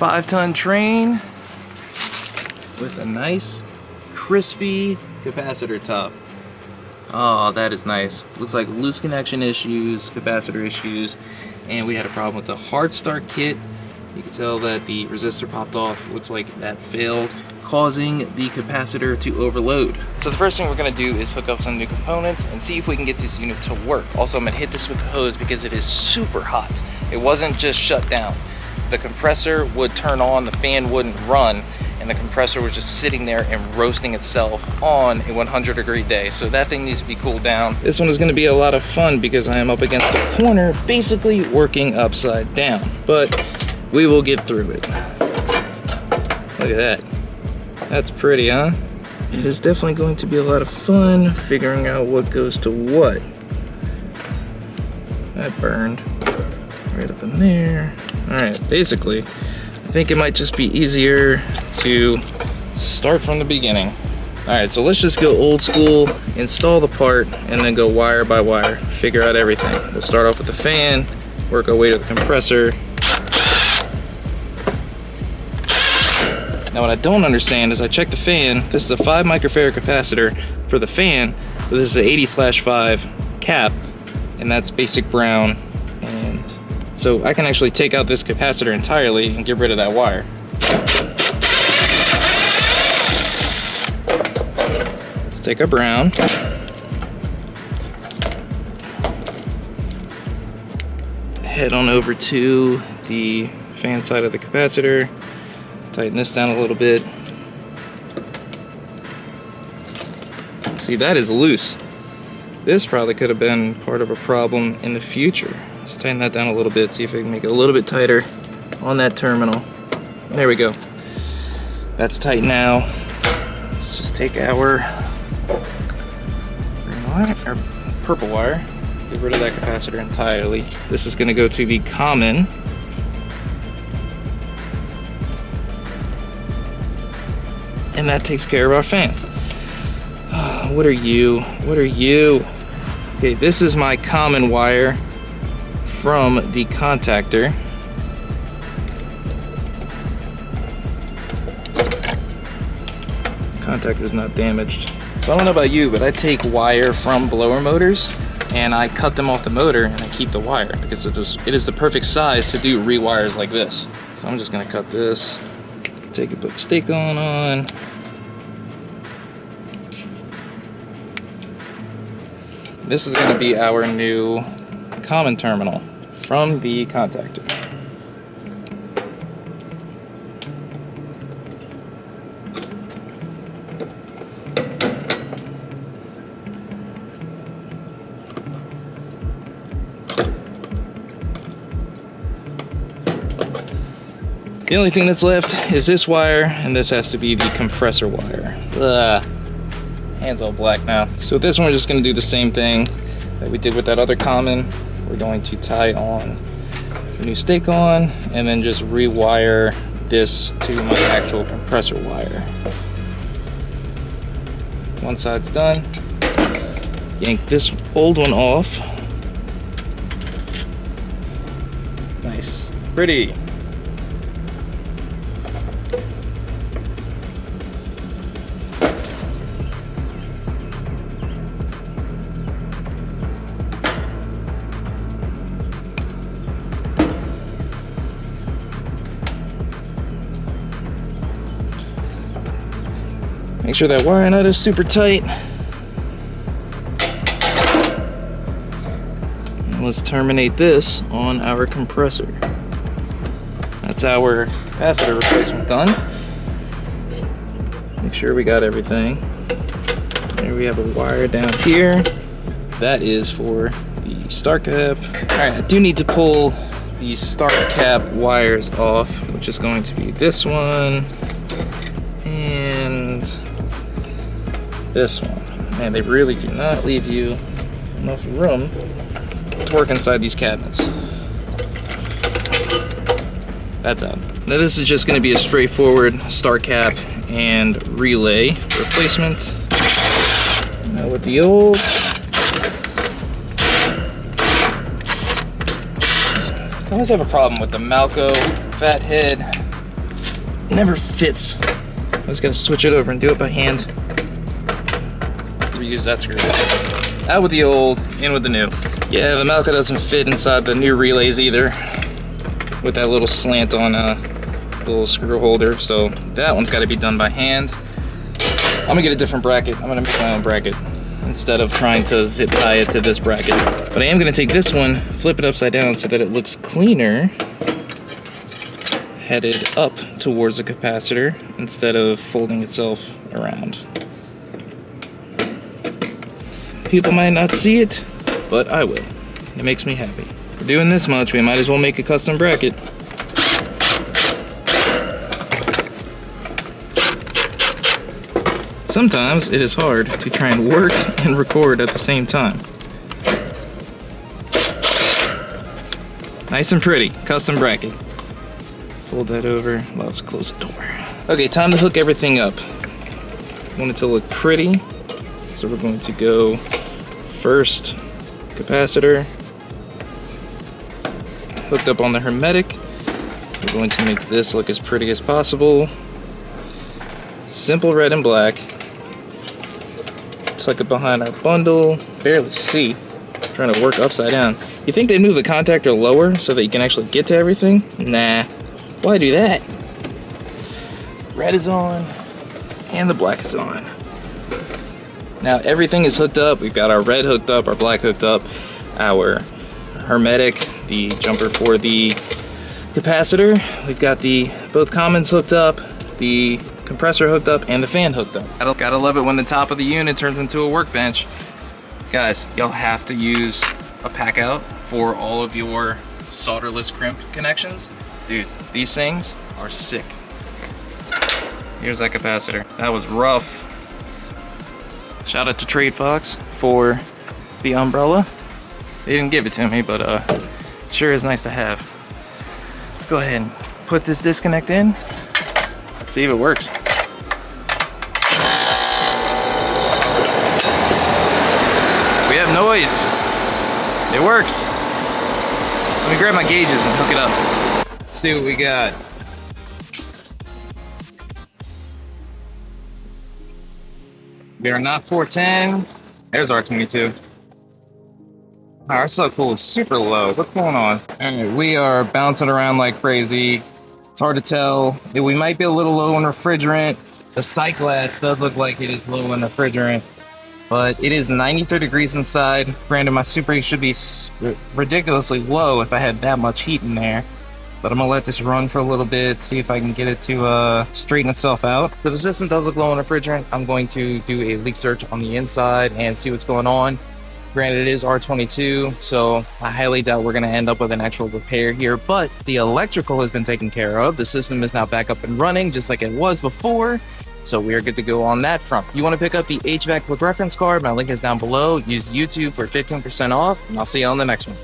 5-ton Trane with a nice crispy capacitor top. Oh, that is nice. Looks like loose connection issues, capacitor issues, and we had a problem with the hard start kit. You can tell that the resistor popped off. Looks like that failed, causing the capacitor to overload. So the first thing we're gonna do is hook up some new components and see if we can get this unit to work. Also, I'm gonna hit this with the hose because it is super hot. It wasn't just shut down. The compressor would turn on, the fan wouldn't run, and the compressor was just sitting there and roasting itself on a 100-degree day. So that thing needs to be cooled down. This one is gonna be a lot of fun because I am up against a corner, basically working upside down. But we will get through it. Look at that. That's pretty, huh? It is definitely going to be a lot of fun figuring out what goes to what. That burned right up in there. All right, basically, I think it might just be easier to start from the beginning. All right, so let's just go old school, install the part, and then go wire by wire, figure out everything. We'll start off with the fan, work our way to the compressor. Now what I don't understand is I checked the fan. This is a 5 microfarad capacitor for the fan, but this is an 80/5 cap, and that's basic brown. And so I can actually take out this capacitor entirely and get rid of that wire. Let's take our brown. Head on over to the fan side of the capacitor. Tighten this down a little bit. See, that is loose. This probably could have been part of a problem in the future. Let's tighten that down a little bit, see if I can make it a little bit tighter on that terminal. There we go. That's tight now. Let's just take our green wire, or purple wire, get rid of that capacitor entirely. This is going to go to the common. And that takes care of our fan. Oh, what are you? What are you? Okay, this is my common wire from the contactor. Contactor is not damaged. So I don't know about you, but I take wire from blower motors and I cut them off the motor and I keep the wire because it is the perfect size to do rewires like this. So I'm just gonna cut this. Take a put stick on. This is going to be our new common terminal from the contactor. The only thing that's left is this wire, and this has to be the compressor wire. Ugh. Hands all black now. So with this one, we're just going to do the same thing that we did with that other common. We're going to tie on the new stake on, and then just rewire this to my actual compressor wire. One side's done. Yank this old one off. Nice. Pretty. Make sure that wire nut is super tight. And let's terminate this on our compressor. That's our capacitor replacement done. Make sure we got everything. There we have a wire down here. That is for the start cap. Alright, I do need to pull the start cap wires off, which is going to be this one and this one. Man, they really do not leave you enough room to work inside these cabinets. That's out. Now this is just going to be a straightforward start cap and relay replacement. Now with the old, I always have a problem with the Malco fat head never fits. I just gotta switch it over and do it by hand. Reuse that screw. Out with the old, in with the new. Yeah, the Malca doesn't fit inside the new relays either, with that little slant on little screw holder, so that one's got to be done by hand. I'm gonna get a different bracket. I'm gonna make my own bracket instead of trying to zip tie it to this bracket. But I am gonna take this one, flip it upside down so that it looks cleaner, headed up towards the capacitor instead of folding itself around. People might not see it, but I will. It makes me happy. For doing this much, we might as well make a custom bracket. Sometimes it is hard to try and work and record at the same time. Nice and pretty, custom bracket. Fold that over, let's close the door. Okay, time to hook everything up. Want it to look pretty, so we're going to go first capacitor, hooked up on the hermetic. We're going to make this look as pretty as possible. Simple red and black. Tuck it behind our bundle. Barely see. I'm trying to work upside down. You think they'd move the contactor lower so that you can actually get to everything? Nah. Why do that? Red is on, and the black is on. Now everything is hooked up. We've got our red hooked up, our black hooked up, our hermetic, the jumper for the capacitor. We've got the both commons hooked up, the compressor hooked up, and the fan hooked up. Gotta love it when the top of the unit turns into a workbench. Guys, y'all have to use a pack out for all of your solderless crimp connections. Dude, these things are sick. Here's that capacitor. That was rough. Shout out to Trade Fox for the umbrella. They didn't give it to me, but it sure is nice to have. Let's go ahead and put this disconnect in. Let's see if it works. We have noise. It works. Let me grab my gauges and hook it up. Let's see what we got. We are not 410. There's R22. Our sub pool is super low. What's going on? Alright, we are bouncing around like crazy. It's hard to tell. We might be a little low on refrigerant. The sight glass does look like it is low on refrigerant, but it is 93 degrees inside. Granted, my super heat should be ridiculously low if I had that much heat in there. But I'm gonna let this run for a little bit, see if I can get it to straighten itself out. So the system does look low on refrigerant. I'm going to do a leak search on the inside and see what's going on. Granted, it is R22, so I highly doubt we're gonna end up with an actual repair here, but the electrical has been taken care of. The system is now back up and running just like it was before. So we are good to go on that front. You wanna pick up the HVAC quick reference card? My link is down below. Use YouTube for 15% off, and I'll see you on the next one.